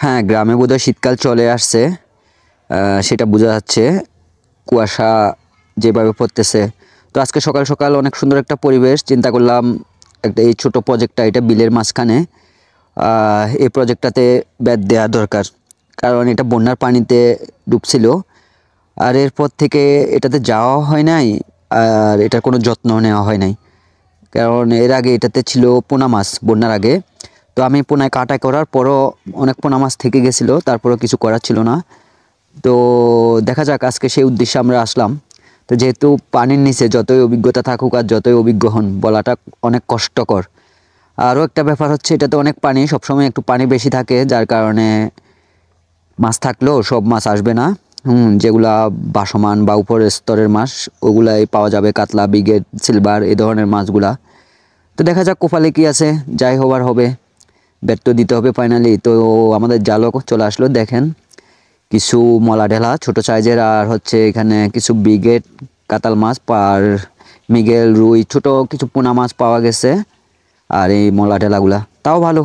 হ্যাঁ, গ্রামে বোধহয় শীতকাল চলে আসছে। সেটা বোঝা যাচ্ছে, কুয়াশা যেভাবে পড়তেছে। তো আজকে সকাল সকাল অনেক সুন্দর একটা পরিবেশ, চিন্তা করলাম একটা এই ছোট প্রজেক্টটা, এটা বিলের মাঝখানে, এই প্রজেক্টটাতে বেত দেওয়া দরকার, কারণ এটা বন্যার পানিতে ডুবছিল। আর এরপর থেকে এটাতে যাওয়া হয় নাই, আর এটার কোনো যত্ন নেওয়া হয় নাই, কারণ এর আগে এটাতে ছিল পোনা মাছ বন্যার আগে। তো আমি পোনায় কাটা করার পরও অনেক পোনা মাছ থেকে গেছিলো, তারপরেও কিছু করার ছিল না। তো দেখা যাক, আজকে সেই উদ্দেশ্যে আমরা আসলাম। তো যেহেতু পানির নিচে যতই অভিজ্ঞতা থাকুক আর যতই অভিজ্ঞ হন, বলাটা অনেক কষ্টকর। আরও একটা ব্যাপার হচ্ছে, এটাতে অনেক পানি, সবসময় একটু পানি বেশি থাকে, যার কারণে মাছ থাকলেও সব মাছ আসবে না। যেগুলা বাসমান বা উপরের স্তরের মাছ, ওগুলাই পাওয়া যাবে, কাতলা, বিগেট, সিলভার, এই ধরনের মাছগুলা। তো দেখা যাক কপালে কি আছে, যাই হবার হবে। ব্যাট তো দিতে হবে ফাইনালি। তো আমাদের জালও চলে আসলো, দেখেন কিছু মলা ঢেলা ছোট সাইজের, আর হচ্ছে এখানে কিছু বিগেট, কাতাল মাছ, আর মিগেল, রুই, ছোট কিছু পোনা মাছ পাওয়া গেছে। আর এই মলা ঢেলাগুলা তাও ভালো,